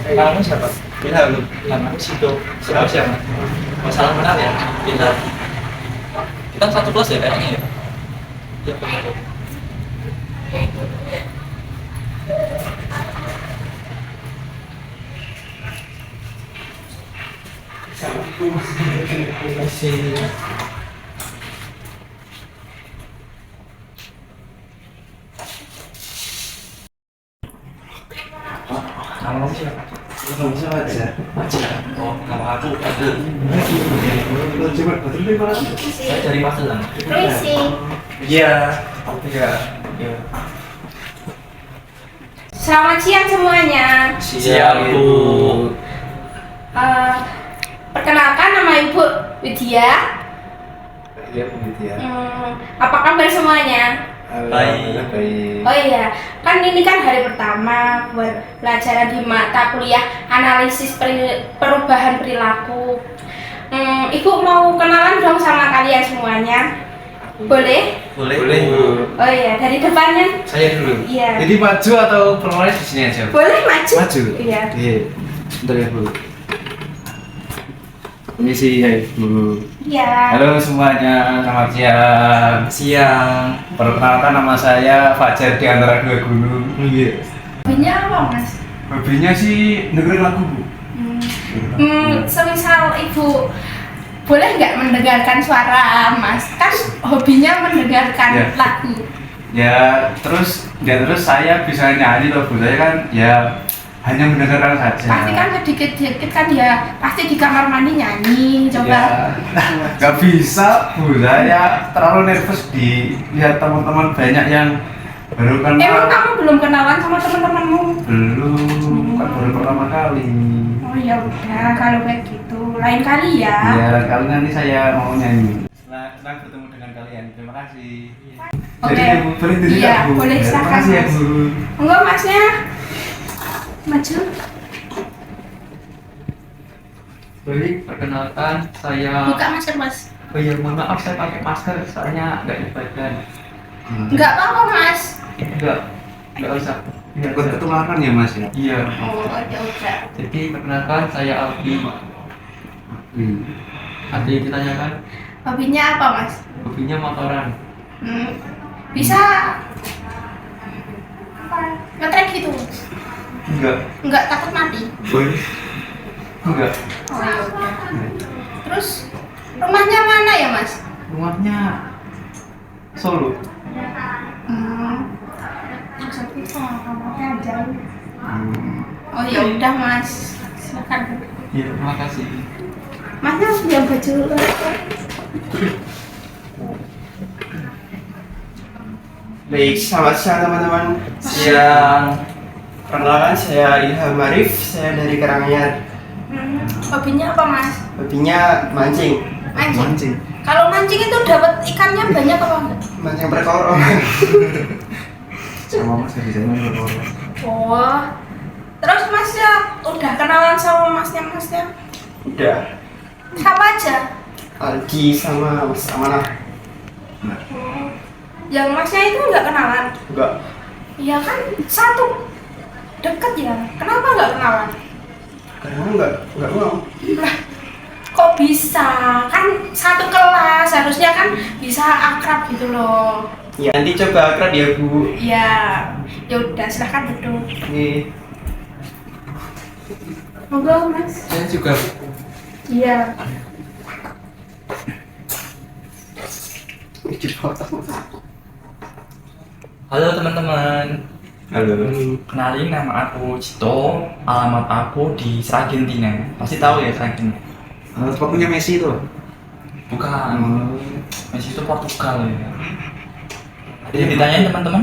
Kamu siapa? Ilham. Ilham aku situ. Siapa? Masalah kenal ya? Ilham. Kita satu kelas ya kayaknya ya? Iya benar. Terima kasih. Nama kamu siapa? Kamu siapa aja? Aja. Oh, nama aku Fadil. Coba betul dari mana? Saya dari Magelang. Tracy. Iya. Iya. Iya. Selamat siang semuanya. Siap, Bu. Perkenalkan nama Ibu Widya. Iya, Bu Widya. Apa kabar semuanya? Baik. Baik. Oh iya, kan ini kan hari pertama buat pelajaran di mata kuliah analisis perubahan perilaku. Ibu mau kenalan dong sama kalian semuanya. Boleh? Boleh. Boleh, Bu. Oh iya, dari depannya. Saya dulu. Iya. Jadi maju atau permanen di sini aja? Boleh maju? Maju. Iya. Iya. Bentar ya, Bu. Ini sih, ya, Bu. Iya. Halo semuanya, selamat siang. Siang. Perkenalkan nama saya Fajar di antara dua gunung. Iya. Hobinya apa, Mas? Hobinya sih dengerin lagu, Bu. Semisal Ibu boleh nggak mendengarkan suara Mas? Kan hobinya mendengarkan Ya. lagu. Terus saya bisa nyanyi loh, Bu. Saya kan ya hanya mendengarkan saja. Pasti kan sedikit-sedikit kan ya, pasti di kamar mandi nyanyi, coba. Ya, nggak bisa, Bu. Saya terlalu nervous dilihat teman-teman banyak yang baru kenal. Emang kamu belum kenalan sama teman-temanmu? Belum, kan baru pertama kali. Oh ya udah, kalau kayak gitu, lain kali ya. Ya, kali nanti saya mau nyanyi. Senang bertemu dengan kalian. Terima kasih. Oke. Jadi, Bu, boleh diri Iya, nggak, Bu? boleh, Ya, silakan, terima kasih ya, Mas. Bu. Enggak Masnya, maju. Baik, perkenalkan saya. Buka masker Mas. Oh iya, mohon maaf saya pakai masker soalnya nggak di badan. Enggak apa-apa Mas. Nggak usah. Nggak Ikut usah. ketularan ya, Mas ya? Iya. Oh ya udah. Jadi perkenalkan saya Alfi. Ada yang ditanyakan? Hobinya apa Mas? Hobinya motoran. Bisa apa? Ngetrek gitu? Enggak takut mati? Boleh. Enggak. Oh ya udah. Terus rumahnya mana ya Mas? Rumahnya Solo. Maksudku kamarnya jauh. Oh ya udah Mas, silakan. Iya, terima kasih. Masnya yang baju Baik, selamat siang teman-teman. Siang. Perkenalkan saya Ilham Arif, saya dari Karanganyar. Hobinya apa Mas? Hobinya mancing, Mancing. Kalau mancing itu dapat ikannya banyak apa enggak? mancing perkoro. Sama Mas ya, bisa main berkorban. Oh. Terus Masnya udah kenalan sama Masnya? Udah, Siapa aja? Aldi sama Mas Amanah. Yang Masnya itu enggak kenalan? Enggak, Iya kan satu deket ya. Kenapa enggak kenalan? karena enggak mau. Lah, kok bisa? Kan satu kelas, harusnya kan bisa akrab gitu loh. Ya nanti coba akrab ya Bu. Ya, ya udah silahkan duduk. Nih, Monggo Mas. Saya juga. Iya. dipotong. Halo teman-teman. Halo. Kenalin, nama aku Cito. Alamat aku di Argentina. Pasti tahu ya Argentina. Sepatunya Messi itu. Bukan. Messi itu Portugal ya. Ada yang ditanyain teman-teman?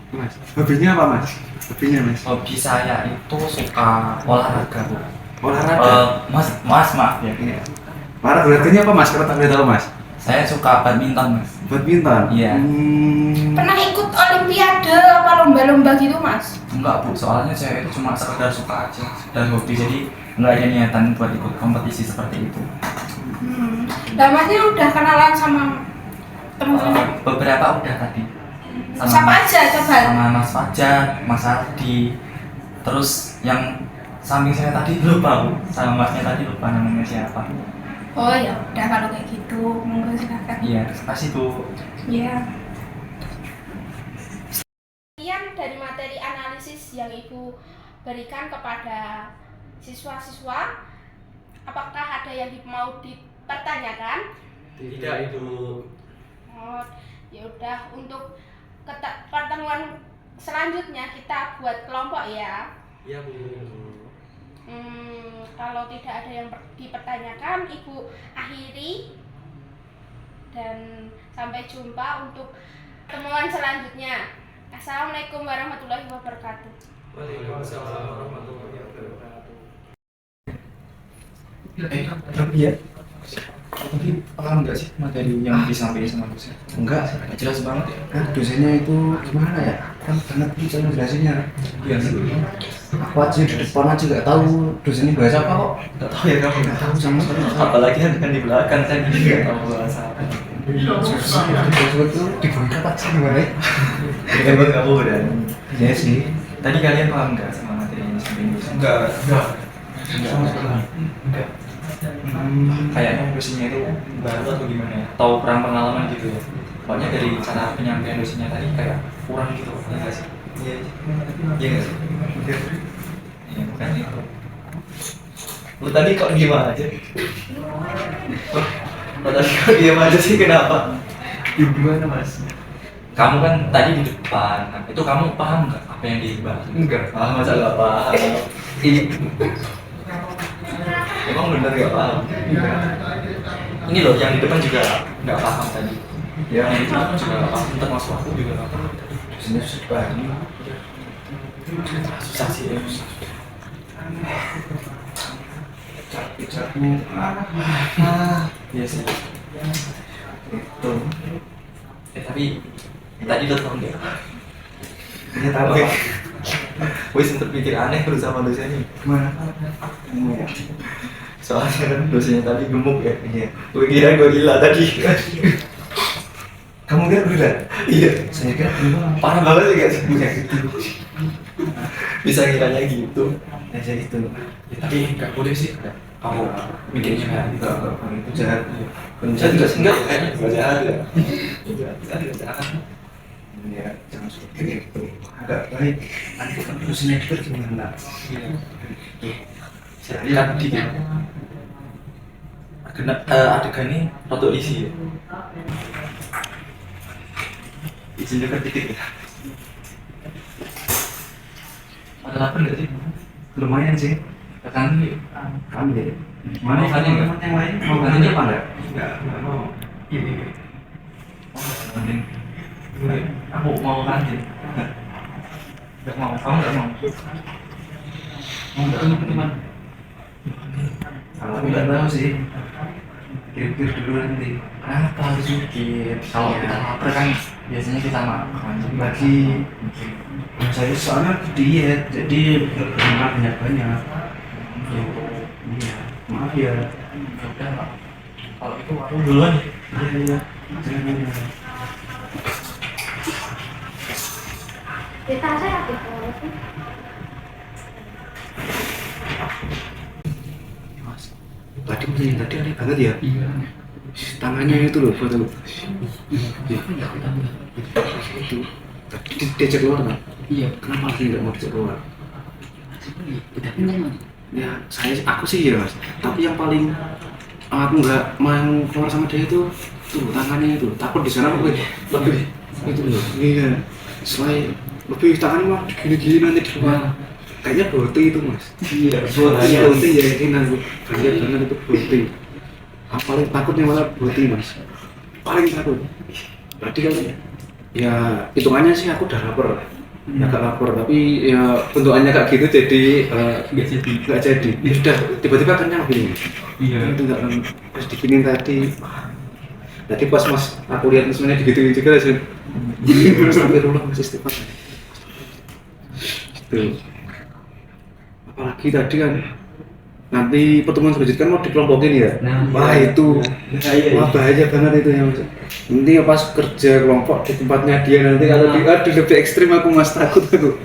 Mas, hobinya apa, Mas? Hobinya, Mas? Hobi saya itu suka olahraga. Olahraga. Mas maaf ya. Iya. Olahraganya apa, Mas? Kalau tak boleh tahu, Mas? Saya suka badminton Mas. Badminton. Iya. Pernah ikut olimpiade apa lomba-lomba gitu Mas? Enggak Bu, soalnya saya itu cuma sekedar suka aja, sekedar hobi, jadi enggak ada niatan buat ikut kompetisi seperti itu. Lah Masnya udah kenalan sama teman-teman? Beberapa udah tadi. Siapa aja coba? Sama Mas Fajar, Mas Ardi, Terus yang samping saya tadi lupa Bu, sama masnya tadi lupa namanya siapa. Oh ya udah kalau kayak gitu, monggo silakan. Iya, terima kasih Bu. Ya. Sekian dari materi analisis yang Ibu berikan kepada siswa-siswa. Apakah ada yang mau dipertanyakan? Tidak itu. Oh, ya udah, untuk pertemuan selanjutnya kita buat kelompok ya. Iya Bu. Kalau tidak ada yang dipertanyakan, Ibu akhiri dan sampai jumpa untuk pertemuan selanjutnya. Assalamualaikum warahmatullahi wabarakatuh. Waalaikumsalam warahmatullahi wabarakatuh. Tapi ya, tapi paham nggak sih materi yang disampaikan sama dosen? Enggak, Nggak jelas banget ya. kan dosennya itu gimana ya? Kan banget bisa ngejelasinnya. Iya sih. Aku aja di depan aja nggak tahu dosennya bahasa apa kok. Nggak tahu ya kamu. Nggak tahu sama sekali. Apalagi kan di belakang saya nggak tahu bahasa apa. Susah itu dibagi kata sih gimana? Kan buat kamu dan. Iya sih. Tadi kalian paham nggak sama materi yang disampaikan dosen? Enggak. Sama sekali. Enggak. Kayaknya dosennya itu baru atau gimana ya? Tahu kurang pengalaman gitu ya. Pokoknya dari cara penyampaian dosennya tadi kayak kurang gitu, ya nggak sih? Iya. Iya nggak sih? Iya bukan itu. Lu tadi kok diem aja? Lu tadi kok diem aja sih, kenapa? Gimana Mas? Kamu kan tadi di depan, nah, itu kamu paham nggak apa yang dibahas? Enggak. Ah, masa nggak paham? Emang bener nggak paham? Ini loh, yang di depan juga nggak paham tadi. Ya. Yang di depan juga nggak paham, termasuk aku juga nggak paham. Dosennya susah dipahami. Susah sih ya. Capek-capekmu. Iya sih. Itu. Tapi tadi lo tau nggak? Dia tahu. Gue sempet pikir aneh terus sama dosennya. Gimana? Soalnya kan dosennya tadi gemuk ya. Iya. Gue kira gorila tadi. Kamu kira gorila? Iya. Saya kira gorila. Parah banget sih guys. Punya gitu. Bisa ngiranya gitu. Ya jadi itu. Ya, tapi nggak boleh sih. Kamu mikirnya kayak gitu. Itu jahat. Saya juga enggak kayaknya nggak jahat ya. Enggak jahat. Ya, jangan seperti itu. Agak baik. Nanti kan dosennya itu gimana? Iya. Saya lihat dikit. Adegan ini rotok isi ya. Isi dekat dikit ya. Ada lapar nggak sih? Lumayan sih. Tekan dulu. Kamu deh. Mana Mau kantin nggak? yang lain? Mau Kantin kantin apa apa enggak? Nggak mau. Ini. Kantin. Aku mau kantin. Nggak mau. Kamu nggak mau? Mau nggak teman? Kalau aku nggak tahu sih. Pikir-pikir dulu nanti. Kenapa harus mikir? Kalau kita lapar kan biasanya kita makan. Bagi saya soalnya diet, jadi nggak banyak. Iya, maaf ya. Ya udah Pak. Kalau itu aku duluan. Iya. Jangan. Kita saya gitu. Mas, tadi aneh banget ya. Iya. Tangannya itu loh, foto. Ya, itu. Tadi diajak keluar kan? Iya. Kenapa lagi nggak mau diajak keluar? Udah pindah. Ya, aku sih ya mas. Tapi yang paling aku nggak mau keluar sama dia itu tuh tangannya itu. Takut di sana aku lebih itu loh. Iya. Selain lebih tangannya mah gini-gini nanti di luar. Kayaknya boti itu mas. Iya. Iya boti ya yakin aku. Banyak banget itu boti. Paling takutnya malah boti mas. Paling takut. Berarti kan ya hitungannya sih aku udah lapar. Agak lapar tapi ya bentukannya kayak gitu jadi nggak jadi. Ya sudah tiba-tiba kenyang gini. Iya. Itu nggak pas diginin tadi. Tadi pas mas aku lihat semuanya digituin juga langsung. Sampai rumah masih istighfar. Itu. Apalagi tadi kan nanti pertemuan selanjutnya kan mau dikelompokin ya. Wah itu wah bahaya banget itu ya mas. Nanti pas kerja kelompok di tempatnya dia nanti kalau dia lebih ekstrim aku mas takut aku.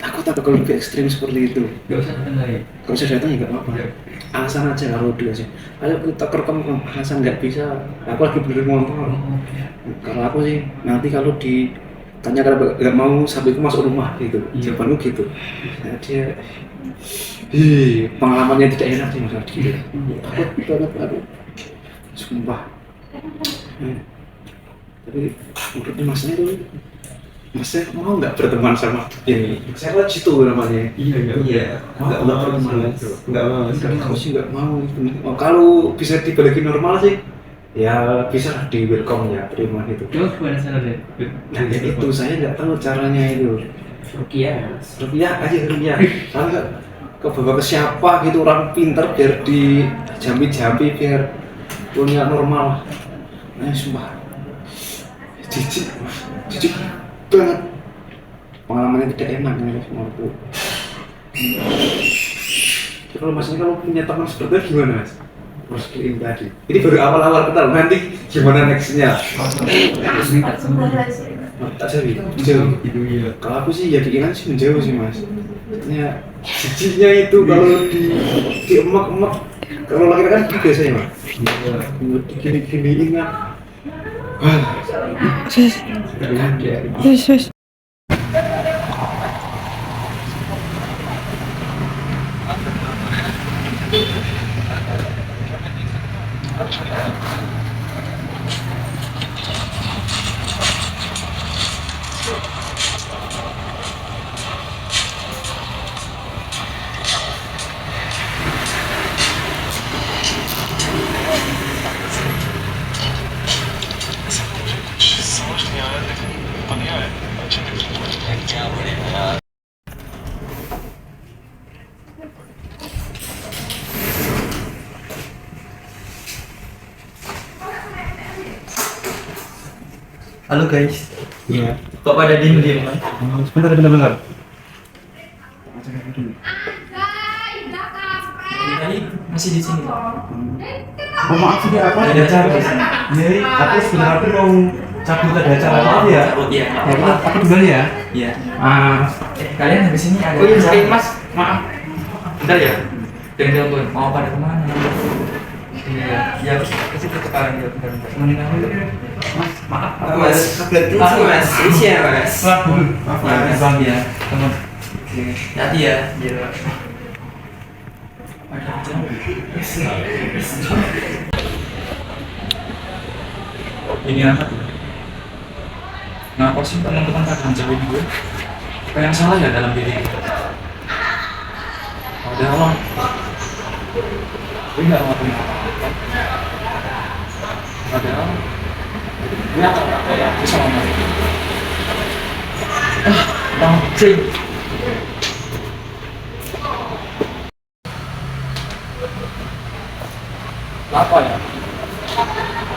takut kalau lebih ekstrim seperti itu. Gak usah datang lagi. Kalau saya datang ya nggak apa-apa. Alasan aja kalau dia sih. Ayo kita kerekam alasan nggak bisa. Aku lagi beli motor. Kalau aku sih nanti kalau ditanya kalau nggak mau sampai masuk rumah gitu. Jawabanku gitu. Nah, dia pengalamannya tidak enak sih Mas Ardi. Takut banget aku. Sumpah. Tapi menurutnya masnya itu Masnya mau nggak berteman sama ini? Saya lihat situ namanya. Iya, nggak mau Mas. Nggak mau. Aku sih nggak mau. Oh, kalau bisa dibalikin normal sih, ya bisa di welcome ya, terima itu. Terus gimana caranya? Nah itu saya nggak tahu caranya itu. Rukiah. Rupiah aja rupiah. Saya nggak kebawa ke siapa gitu orang pinter biar dijampi biar punya normal. Nah sumpah, jijik banget, pengalamannya tidak enak nih menurutku. Kalau masnya kalau punya teman seperti itu gimana Mas? Mas Kirim tadi, ini baru awal-awal kenal, nanti gimana nextnya? Tak jauh. Kalau aku sih ya diingat sih menjauh sih Mas. Ya jijiknya itu kalau di emak-emak, kalau laki kan biasa ya Mas. Gini ingat. Yes. Halo guys. Iya. Kok pada diem-diem kan? Bentar. Tadi masih di sini. Oh maaf sih aku ada acara di sini. Jadi aku sebenarnya mau cabut ada acara apa ya? Cabut ya. Ya aku duluan ya. Iya. Kalian habis ini ada. Oh iya, acara? Mas. Maaf. Bentar ya. Jangan telepon. Mau pada kemana? Iya. Ya harus ke situ sekarang ya. Bentar. Temenin aku yuk. Mas, maaf. Mas, kabar sih Mas. Ini ya Mas. Maaf bang ya. Teman. Hati ya. Iya. Ini apa? Kenapa sih teman-teman pada menjauhin gue? Apa yang salah ya dalam diri gue? Padahal gue nggak ngelakuin apa-apa. Padahal gue apa ya? Gue sama mereka. Bangcing. Apa ya?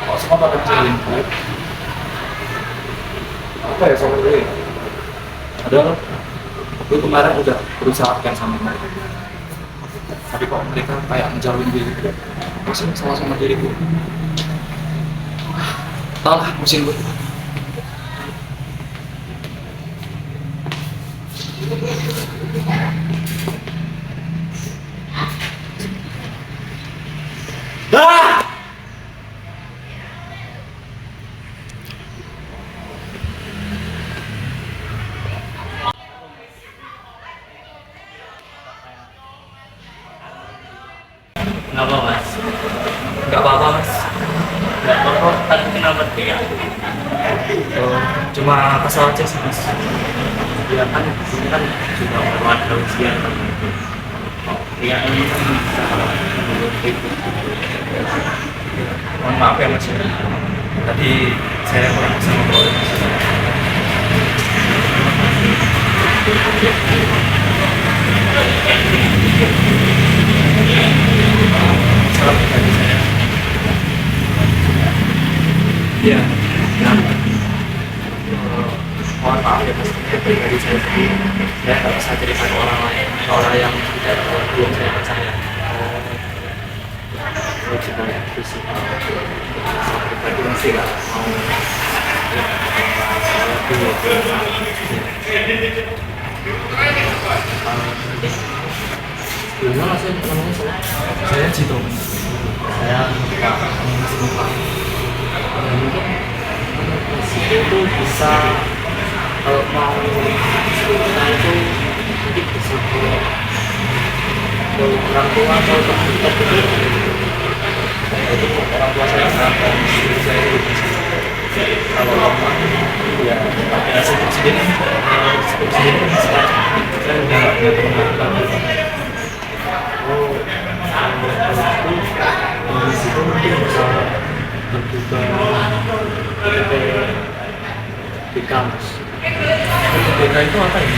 Kok semua pada menjauhin gue? Apa ya sama gue? Padahal gue kemarin udah berusaha kan sama mereka, tapi kok mereka kayak menjauhin gue gitu. Masih salah sama diri gue. Tau lah, pusing gue. Kenapa Mas? Gak apa-apa mas. Gak apa-apa, tapi kenapa teriak? Cuma kesal aja sih mas. Ya kan, ini kan sudah berwarna ujian kan itu. Teriak ini kan bisa menurut itu. Mohon maaf ya mas. Tadi saya kurang bisa ngobrol. Salam dari saya. Iya. Mohon maaf ya mas. Dari saya sendiri. Saya nggak bisa cerita ke orang lain. Ke orang yang tidak belum saya percaya. Saya juga ya fisik. Saya pribadi masih nggak mau. Saya gimana sih namanya Saya Cito. saya Pak Mas Lupa. Ya mungkin situ itu bisa kalau mau kita itu mungkin bisa ke orang tua atau ke kita itu Itu orang tua saya dan istri saya itu kalau lama ya pakai nasi presiden presiden kan sekarang saya udah nggak pernah lagi. oh itu di situ mungkin bisa terbuka di kampus. BK itu apa ya?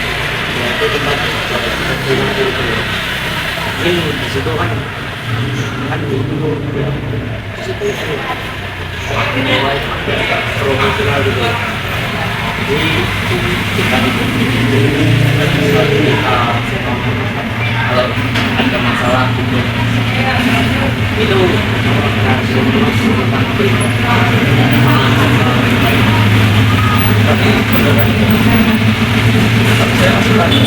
Ya itu tempat kita bilang gitu ya. Ini di situ kan dulu ya di situ itu mulai profesional gitu. Jadi kita itu kalau ada masalah gitu itu langsung masuk tentang Tapi saya masih lagi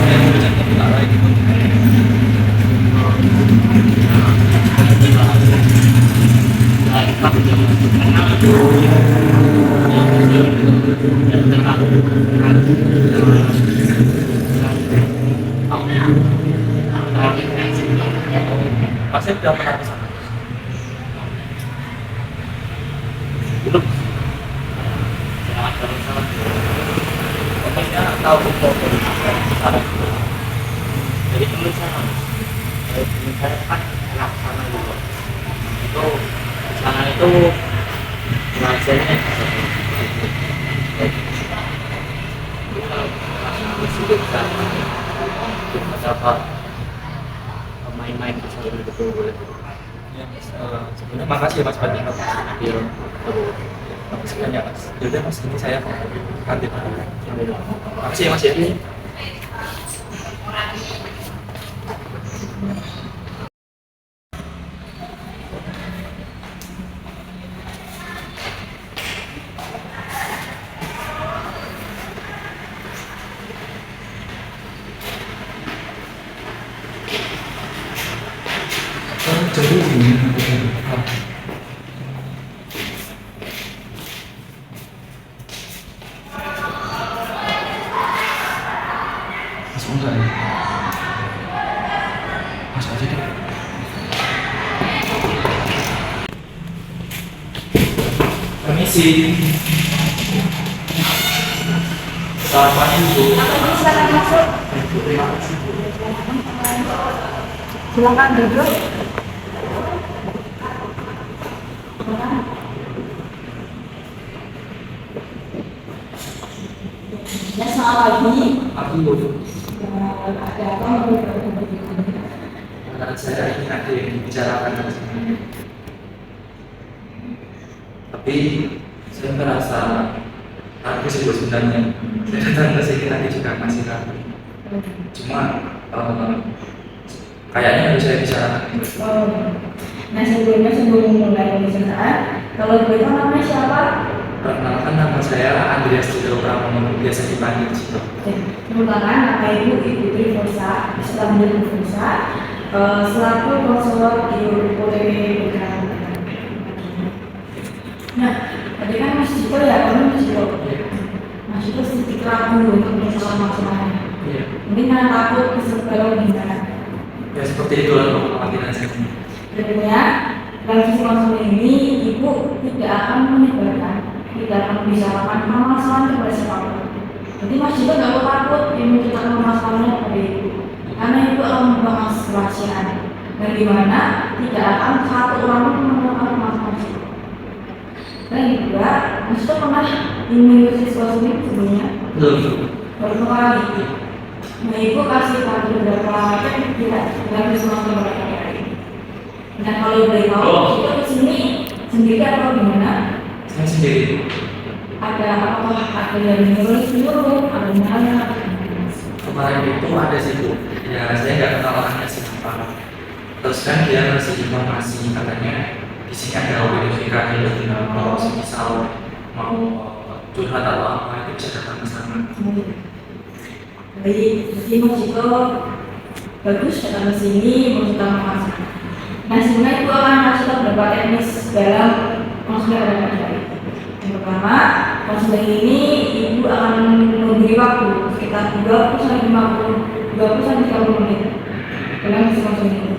yang bercanda perkara itu. Pasti sudah pernah ke sana. belum sangat salah Pokoknya tahu kok dari sana. dari teman saya dari teman saya kan laksana juga itu di sana itu pengajarnya beberapa main-main ke sana betul boleh Ya, sebenarnya makasih ya Mas banyak Mas. dia Makasih banyak Mas. Yaudah Mas, ini saya kantin. Makasih ya Mas ya. Jadi ini Mas enggak ya? Mas aja deh. Permisi. Selamat pagi Bu. Silakan masuk. Terima kasih Bu. Silakan duduk. Ya, selamat pagi. Aku Bu. Ada apa? Saya ingin ada yang dibicarakan dengan saya. Tapi saya merasa aku sih sebenarnya saya datang ke sini tadi juga masih ragu. Cuma kayaknya harus saya bicarakan ini. Nah sebelum mulai pembicaraan, kalau boleh tahu namanya siapa? Perkenalkan nama saya Andreas Cito Pramono, biasa dipanggil Cito. Merupakan nama ibu Tri Forsa, setelah menjadi Forsa, selaku konselor di UTB Bergerak. Nah, tadi kan Mas Cito ya, kamu Mas Cito. Mas Cito sedikit ragu untuk masalah-masalahnya. Iya. Mungkin karena takut keseluruhan gimana? Ya seperti itu lah kekhawatiran saya. Tentunya dalam sisi konseling ini ibu tidak akan menyebarkan, tidak akan membicarakan permasalahan kepada siapapun. Jadi Mas Cito nggak perlu takut menceritakan permasalahannya kepada ibu, karena ibu akan membahas kerahasiaan dan di mana tidak akan satu orang pun menemukan permasalahan itu. Dan yang kedua, Mas Cito pernah mengikuti konseling sebelumnya? Belum. Baru kali. Nah ibu kasih tahu beberapa tidak dalam kesempatan mereka. Dan kalau boleh tahu, kita kesini sendiri atau gimana? Saya sendiri. Ada apakah ada dari nyuruh, ada mana? Kemarin itu ada sih Bu. Ya saya nggak kenal orangnya siapa. Terus kan dia ngasih informasi katanya di sini ada WDVK yang kalau misal mau curhat atau apa itu bisa datang ke sana. Baik, jadi Mas Cito bagus datang ke sini menunjukkan penghasilan. Nah sebenarnya itu akan kasih tahu beberapa teknis dalam konseling pada pelajar. Yang pertama, konseling ini ibu akan memberi waktu sekitar 20-30 menit dalam sesi konseling ini.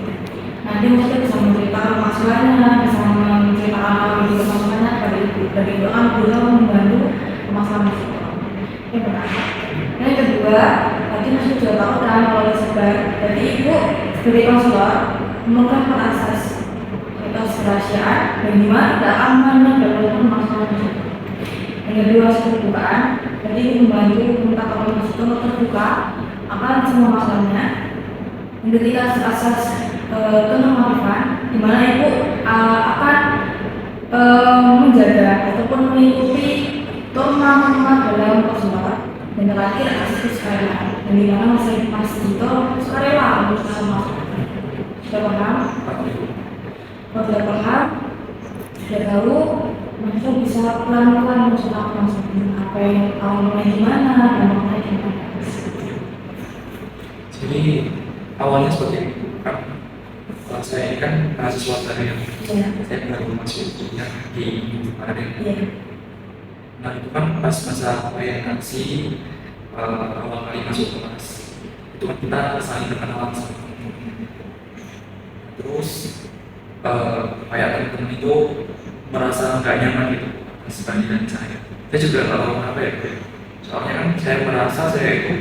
Nanti mesti bisa menceritakan masalahnya, bisa menceritakan apa yang juga masalahnya pada ibu, dan ibu akan berusaha membantu masalah itu. Yang pertama. Dan yang kedua, tadi masih sudah tahu kan kalau disebar, jadi ibu sebagai konselor memegang asas kerahasiaan dan gimana tidak aman dalam masalah itu. Yang kedua, keterbukaan, jadi ibu membantu minta tolong itu terbuka akan semua masalahnya. Yang ketiga, asas kenormatifan, di mana ibu akan menjaga ataupun mengikuti norma-norma dalam konselor. Dan terakhir asas kesukarela, dan di mana Mas Dito sukarela untuk sama. Sudah paham? Kalau sudah paham, sudah tahu, maka bisa pelan-pelan menceritakan apa yang awalnya gimana dan maknanya gimana. Jadi awalnya seperti itu kan. Kalau saya ini kan mahasiswa baru yang saya baru masuk kuliah di Paraden. Nah itu kan pas masa orientasi awal kali masuk kelas, itu kan kita saling berkenalan sama teman-teman. Terus kayak teman-teman itu merasa nggak nyaman gitu sebanding saya. Saya juga nggak tahu kenapa ya, soalnya kan saya merasa saya itu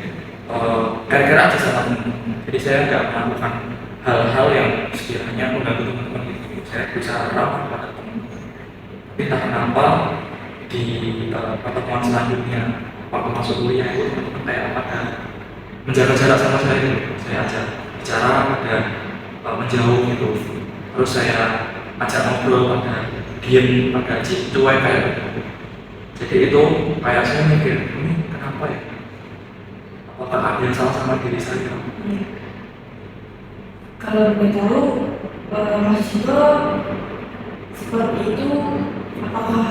gara-gara aja sama teman-teman. Jadi saya nggak melakukan hal-hal yang sekiranya mengganggu teman-teman gitu. Saya berusaha ramah pada teman-teman. Tapi entah kenapa di pertemuan selanjutnya waktu masuk kuliah itu teman-teman kayak pada menjaga jarak sama saya gitu. Saya ajak bicara pada menjauh gitu. Terus saya ajak ngobrol pada diem, pada cuek kayak gitu. Jadi itu kayak saya mikir, ini kenapa ya? Apakah ada yang salah sama diri saya? Kalau boleh tahu, Mas Dito seperti itu, apakah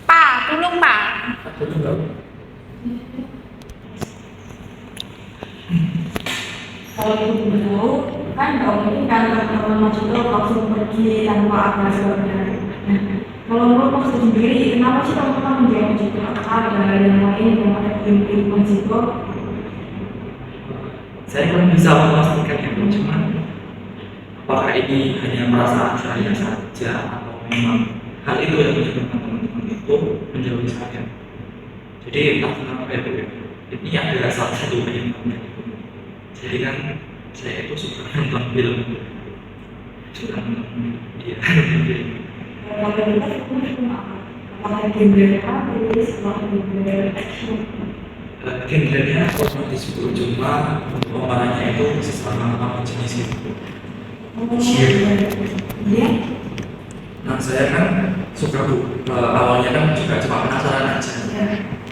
Pak, tolong Pak. kalau ibu boleh tahu, kan nggak mungkin kan teman Mas Dito langsung pergi tanpa apa sebabnya. Kalau menurut Mas Dito sendiri, kenapa sih teman-teman menjauh Mas Dito? Apakah ada hal yang lain yang ada di Mas Dito? Saya belum bisa memastikan itu, cuman apakah ini hanya perasaan saya saja atau memang hal itu yang menyebabkan teman-teman itu menjauhi saya. Jadi entah kenapa ya, ini ada salah satu penyebabnya. Jadi kan saya itu suka nonton film, suka nonton dia film. Apakah genre habis, apakah genre action? Genrenya kosmetis itu cuma pemerannya itu sesama jenis itu. Iya. Nah saya kan suka awalnya kan juga cuma penasaran aja.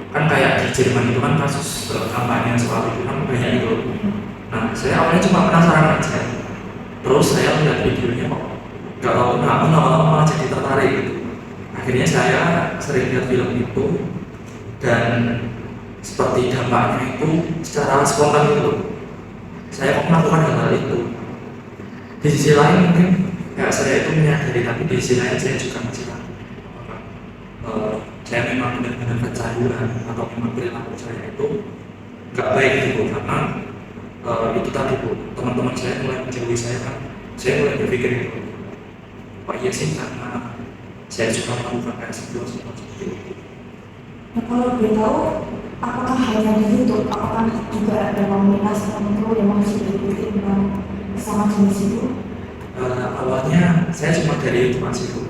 Kan kayak di Jerman itu kan kasus kampanye soal itu kan banyak itu. Nah saya awalnya cuma penasaran aja. Terus saya lihat videonya kok nggak tahu kenapa lama-lama malah jadi tertarik gitu. Akhirnya saya sering lihat film itu dan seperti dampaknya itu secara spontan gitu. Saya kok melakukan hal-hal itu. Di sisi lain mungkin kayak saya itu menyadari, tapi di sisi lain saya juga masih ragu. Saya memang benar-benar kecanduan atau memang perilaku saya itu nggak baik gitu, karena itu tadi bu, teman-teman saya mulai menjauhi saya kan, saya mulai berpikir itu, apa iya sih karena saya juga melakukan kayak seperti itu. Nah, kalau boleh tahu, apakah hanya di YouTube, apakah juga ada komunitas tertentu yang masih diikuti dengan sama jenis itu? Awalnya saya cuma dari YouTube aja itu.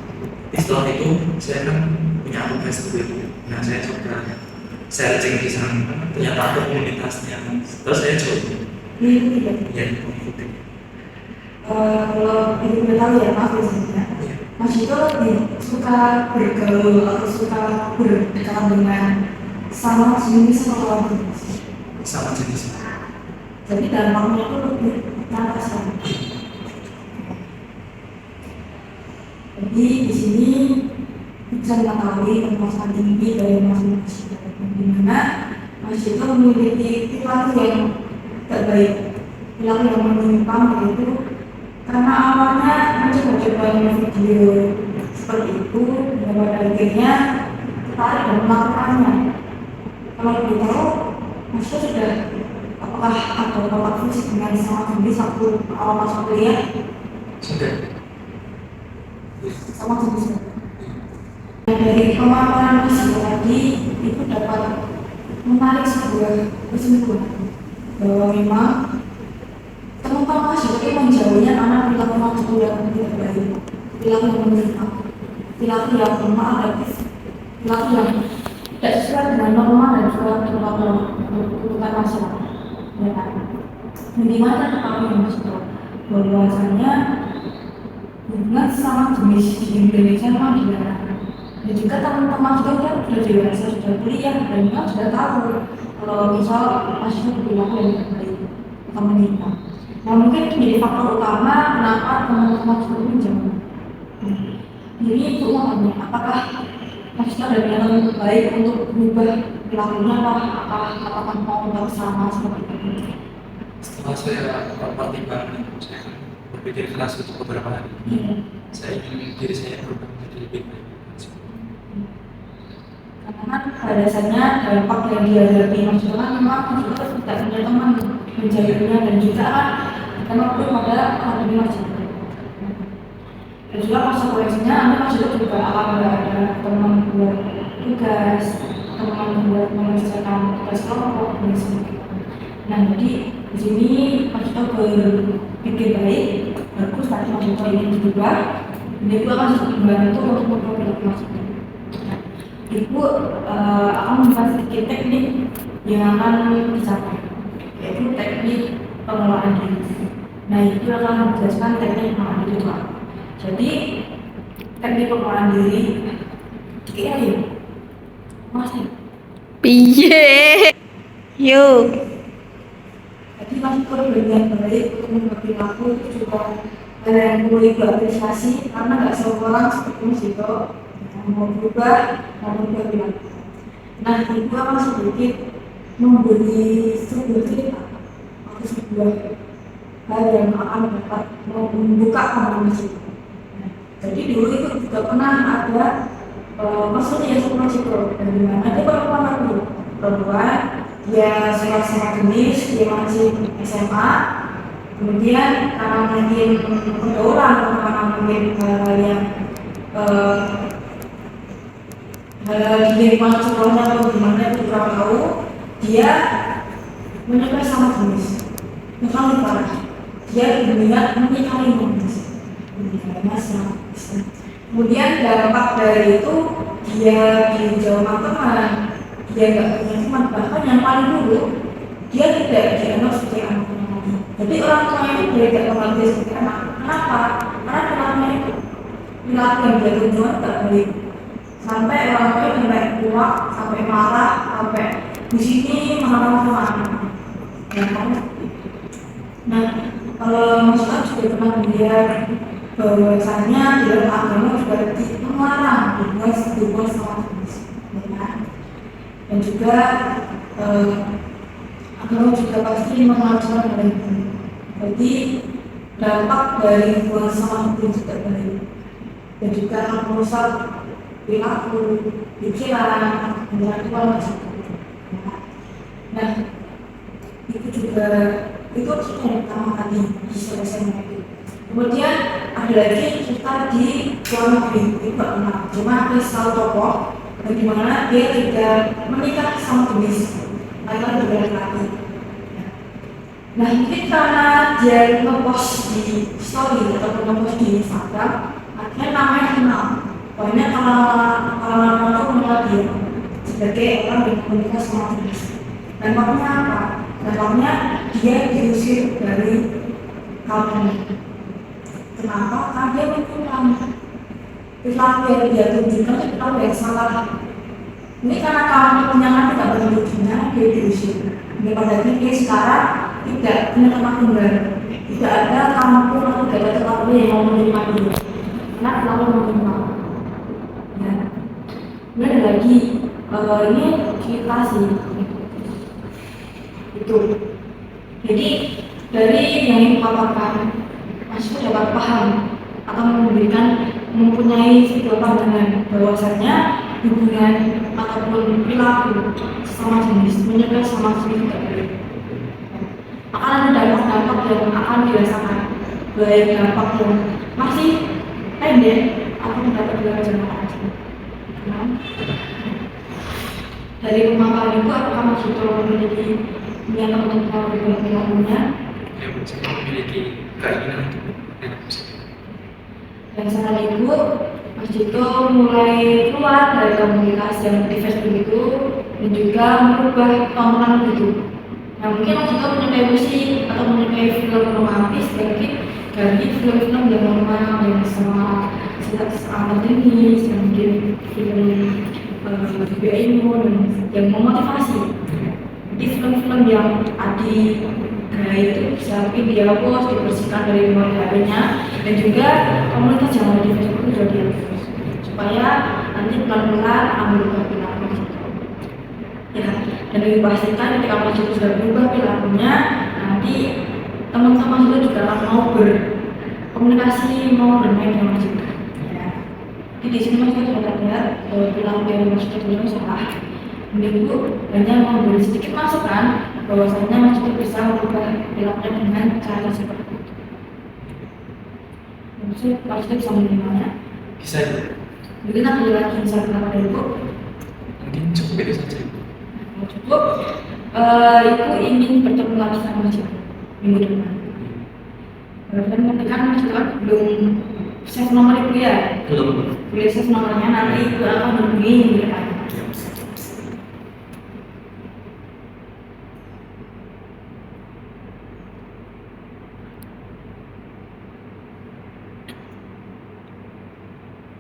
Setelah itu saya kan punya akun Facebook itu. Nah saya coba searching di sana, ternyata ada komunitasnya. Terus saya coba. Diikuti kan? Ya, mengikuti. Kalau ibu boleh tahu ya, maaf biasanya. Mas Dito lebih suka bergaul atau suka berdekatan dengan sama jenis atau lawan jenis? Sama jenis. Jadi dampaknya itu lebih nyata sekali. Jadi di sini bisa mengetahui permasalahan tinggi dari masing-masing di mana masjid itu memiliki perilaku yang tidak baik, perilaku yang menyimpang, yaitu karena awalnya mencoba video seperti itu dan pada akhirnya tertarik dan melakukannya. Kalau lebih tahu, masjid sudah apakah ada kontak fisik dengan sama jenis waktu awal masuk kuliah? Sudah. Sama jenis. Dari pemaparan masjid tadi itu dapat menarik sebuah kesimpulan bahwa memang teman-teman masjid itu menjauhnya karena perilaku masjid yang tidak baik, perilaku yang menyimpang, perilaku yang agresif, perilaku yang tidak sesuai dengan norma dan juga tuntutan masyarakat. Ya kan? Bagaimana kami mencoba bahwasanya hubungan sama jenis di Indonesia memang dilarang. Dan juga teman-teman juga kan sudah dewasa, sudah kuliah, dan juga sudah tahu kalau misal masih berperilaku yang tidak baik atau menyimpang. Nah mungkin itu menjadi faktor utama kenapa teman-teman sudah menjauh. Jadi itu makanya apakah masih ada niatan yang baik untuk berubah perilakunya apakah mau bersama seperti itu? Setelah saya pertimbangkan, saya berpikir keras untuk beberapa hari. Saya ingin diri saya berubah menjadi lebih baik. Karena pada dasarnya dampak yang dihadapi maksudnya kan memang juga tidak punya teman menjadinya dan juga kan memang belum ada akademi masjid. Dan juga konsekuensinya nanti masjid juga akan ada teman buat tugas, teman buat mengerjakan tugas kelompok dan sebagainya. Nah jadi di sini masjid berpikir baik, bagus tapi masjid ingin berubah. Ini itu akan membantu untuk memperbaiki masjid. Ibu akan membahas sedikit teknik yang akan dicapai, yaitu teknik pengelolaan diri. Nah itu akan menjelaskan teknik pengelolaan diri itu. Jadi teknik pengelolaan diri kira ya, masih. Piye? Yuk. Jadi masih perlu dengan baik untuk berperilaku itu juga hal yang perlu ibu apresiasi karena nggak semua orang seperti Mas Dito mau berubah, mau berperilaku. Nah, ibu akan sedikit memberi sebuah cerita atau sebuah hal yang akan dapat membuka pandangan Mas Dito. Jadi dulu itu juga pernah ada maksudnya yang seperti itu, dan dimana dia perempuan dulu, perempuan dia sama jenis, dia masih SMA, kemudian karena mungkin pergaulan karena mungkin hal yang di lingkungan sekolahnya atau gimana itu kurang tahu, dia menyukai sama jenis, misalnya parah, dia berminat menikahi jenis, kemudian dampak dari itu dia dijauh teman, dia nggak punya teman, bahkan yang paling dulu dia tidak dianggap sebagai anaknya lagi. Jadi orang tuanya itu dari tidak menganggap dia sebagai anak. Kenapa? Karena kenapa itu perilaku yang dia tunjukkan tidak baik. Sampai orang tuanya sampai kuat, sampai marah, sampai di sini marah sama anak. Nah, kalau masyarakat juga pernah melihat bahwasanya di dalam agama juga melarang hubungan sama jenis, dan juga agama juga pasti mengajarkan hal itu. Jadi dampak dari hubungan sama jenis tidak baik, dan juga akan merusak perilaku, pikiran, intelektual masyarakat. Nah, itu juga itu yang pertama kali di SMA itu. Kemudian ada lagi cerita di luar negeri, itu pernah cuma ada satu tokoh bagaimana dia tidak menikah sama jenis laki-laki dan laki. Nah mungkin karena dia ngepost di story atau ngepost di Instagram, akhirnya namanya kenal. Pokoknya kalau orang itu mengenal dia sebagai orang yang menikah sama jenis. Dan maknanya apa? Dan maknanya dia diusir dari kampung. Kenapa? Karena dia mengikuti perilaku yang dia tunjukkan itu perilaku yang salah. Ini karena kamu penyangan tidak berwujudnya, dia diusir. Daripada dia sekarang tidak punya tempat tinggal, tidak ada kampung atau tidak ada tempat yang mau menerima dia. Karena terlalu menerima. Ya. ini kita sih itu. Jadi dari yang dipaparkan mahasiswa dapat paham atau mempunyai sebuah pandangan bahwasanya hubungan ataupun perilaku sesama jenis menyukai sama jenis tidak boleh. Akan ada dampak-dampak yang akan dirasakan, baik dampak yang masih pendek atau dapat dirasakan. Dari pemaparan itu, apakah Mas Yuto memiliki niat untuk melakukan perilakunya? Yang saya memiliki keinginan untuk Dan saat itu, Mas Yuto mulai keluar dari komunitas yang di Facebook itu dan juga merubah tontonan itu. Nah, mungkin Mas Yuto menyukai musik atau menyukai film romantis, mungkin ganti film-film yang normal yang sama amat jenis, yang mungkin film juga ilmu dan yang memotivasi. Di film-film yang Adi gaya itu bisa mungkin dihapus, dibersihkan dari memori HP-nya, dan juga komunitas yang ada di Facebook itu juga dihapus supaya nanti pelan-pelan akan berubah perilaku ya. Dan dipastikan ketika Mas Yuto sudah berubah perilakunya, nanti teman-teman juga akan mau berkomunikasi, mau bermain dengan Mas Yuto ya. Jadi di sini Mas Yuto sudah lihat perilaku yang Mas Yuto itu salah. Minggu hanya memberi sedikit masukan bahwasanya Mas Yuto bisa merubah perilakunya dengan cara seperti itu. Maksud Mas Yuto bisa menerimanya? bisa Mungkin aku lagi bisa berapa dari Bu? mungkin cukup itu saja. Cukup. Ibu ingin bertemu lagi sama Mas Yuto minggu depan. Dan kan Mas Yuto kan belum save nomor Ibu ya? Belum. Boleh save nomornya, nanti Ibu akan menghubungi minggu depan.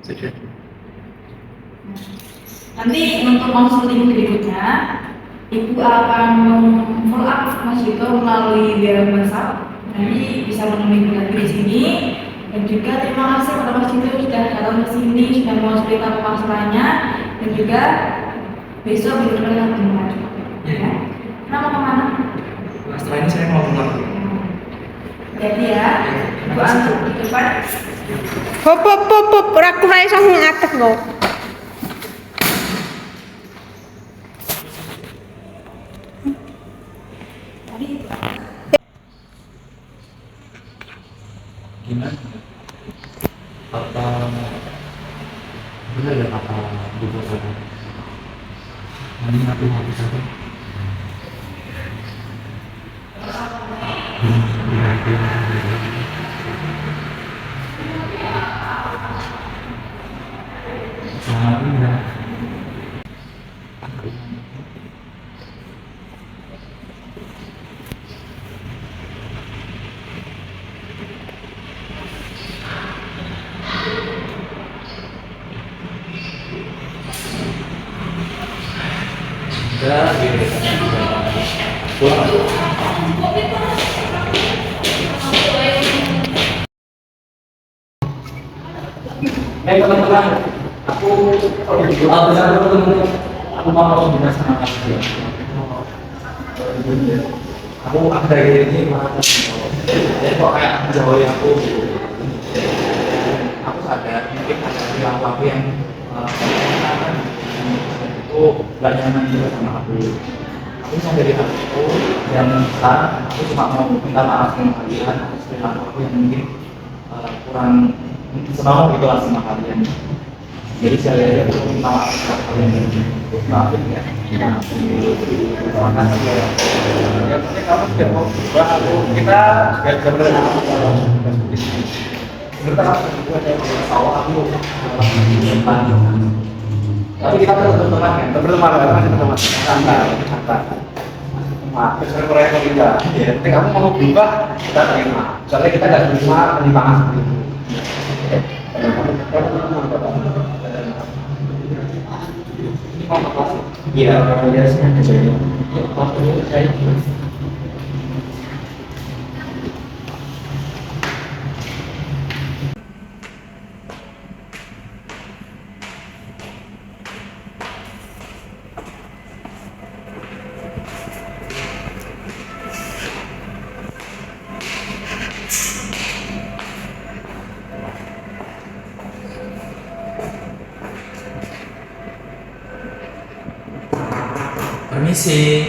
Sudah. Nanti untuk konsulting berikutnya, Ibu akan follow up Mas Yuto melalui via WhatsApp. Nanti bisa menemui Ibu lagi di sini. Dan juga terima kasih kepada Mas Yuto sudah datang ke sini, sudah mau cerita masalahnya. Dan juga besok Ibu akan ketemu lagi. Ya. Kenapa kemana? Setelah ini saya mau pulang. Jadi ya, Ibu antar di depan. Hop, aku ra iso ngadeg lho. Gimana? Apa benar ya kata Ibu saya? Ini aku habis apa? Teman-teman, aku mau bicara sama kamu. Aku akhir-akhir ini merasa kok kayak menjauhi aku. Aku sadar mungkin ada perilaku aku yang itu gak nyaman juga sama aku. Aku sadari hal itu dan sekarang aku cuma mau minta maaf sama kalian atas perilaku aku yang mungkin kurang senang gitu lah sama kalian. Jadi saya aku minta maaf sama kalian. Maafin ya. Terima kasih ya. Ya mungkin kamu sudah mau berubah, kita juga benar. Kita awal aku tapi kita berteman kan? Berteman, masih berteman. Santai. Maaf, proyek kita. Nanti kamu mau berubah, kita terima. Soalnya kita nggak terima penyimpangan seperti itu. Ini mau apa sih? Iya, biasanya kejadian. Waktu itu saya Permisi.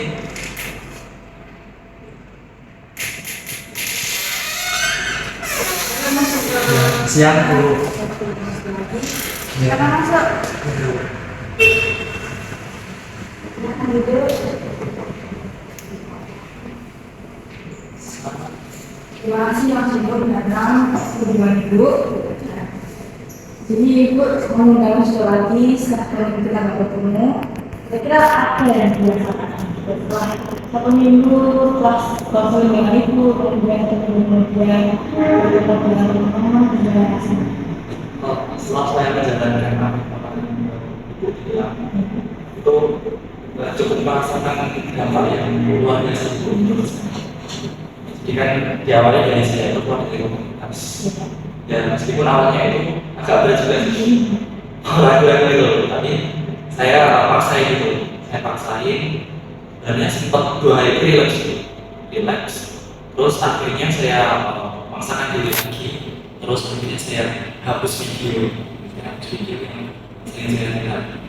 Siang Bu. Ya. Terima kasih Mas Ibu datang kunjungan Ibu. Jadi Ibu mengundang sudah lagi setelah kita nggak bertemu. Kira-kira apa yang dirasakan setelah 1 minggu kelas konseling dengan Ibu, kemudian bertemu dengan teman-teman, gimana sih? Setelah saya menjalankan apa itu cukup merasakan dampak yang luar biasa. Jadi kan diawali dari saya itu keluar dari komunitas. Ya meskipun awalnya itu agak berat juga sih, ragu-ragu gitu, tapi saya paksain, dan ya sempat 2 hari itu relax. Terus akhirnya saya paksakan diri lagi. Terus akhirnya saya hapus video yang sering saya lihat.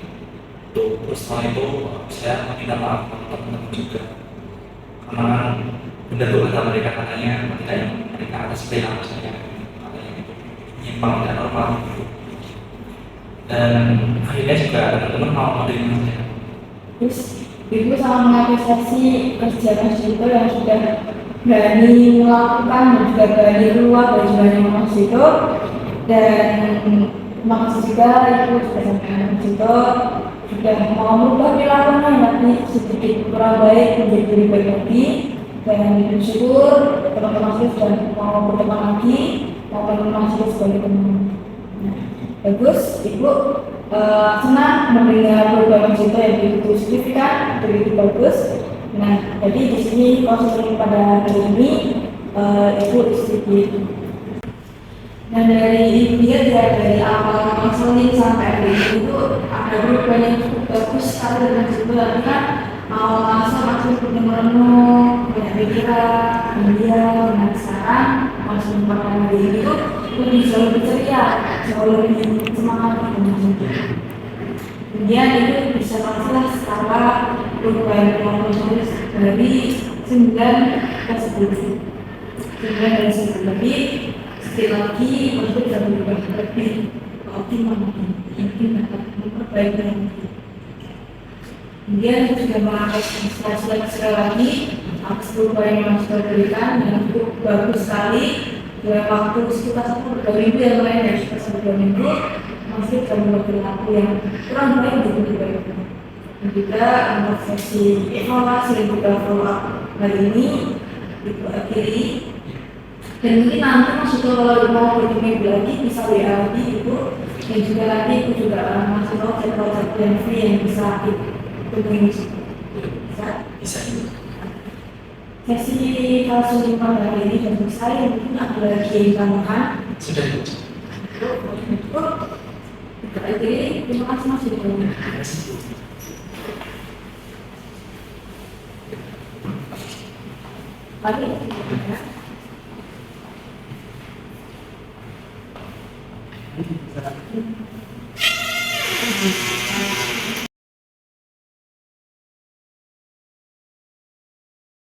Terus setelah itu saya meminta maaf kepada teman-teman juga, karena benar kata mereka yang mereka atas perilaku saya katanya itu menyimpang dan normal gitu. Dan akhirnya juga teman-teman mau menerima saya. Terus Ibu sangat mengapresiasi kerja Mas Dito yang sudah berani melakukan dan juga berani keluar dari zona Mas Dito. Dan terima kasih juga Ibu sudah sampai Mas Dito sudah mau merubah perilakunya yang tadi sedikit kurang baik menjadi lebih baik lagi. Dan bersyukur teman-teman saya sudah mau berteman lagi, mau menerima saya sebagai teman. Nah, bagus, Ibu senang mendengar program Mas Dito yang begitu signifikan, begitu bagus. Nah, jadi di sini konseling pada hari ini Ibu disetujui. Dan dari Ibu dari awal konseling sampai hari ini itu ada perubahan yang cukup bagus sekali dengan Mas Dito, karena awal masa masih merenung, banyak pikiran, diam. Nah sekarang masih pada hari ini tuh lebih jauh lebih ceria, jauh lebih semangat gitu. Kemudian itu bisa masalah skala perubahan ekonomi dari 9 ke 10. 9 dari 10 lebih, sekali lagi untuk lebih optimal mungkin dapat memperbaiki lagi. Kemudian kita juga mengapresiasi sekali lagi atas perubahan yang sudah diberikan yang cukup bagus sekali. Dalam waktu sekitar 2 minggu yang lain dari sekitar 2 minggu masih sudah membuat perilaku yang kurang baik untuk diperbaiki. Dan juga untuk sesi evaluasi dan juga follow up hari ini Ibu akhiri. Dan mungkin nanti Mas Dito kalau mau bertemu lagi bisa WA lagi Ibu, dan juga nanti Ibu juga masih tahu project plan free yang bisa Bisa juga. Sesi konseling pada hari ini dan saya mungkin ada lagi yang tambahkan. Sudah Bu. Terima kasih Mas Dito. Terima kasih Bu. Pagi.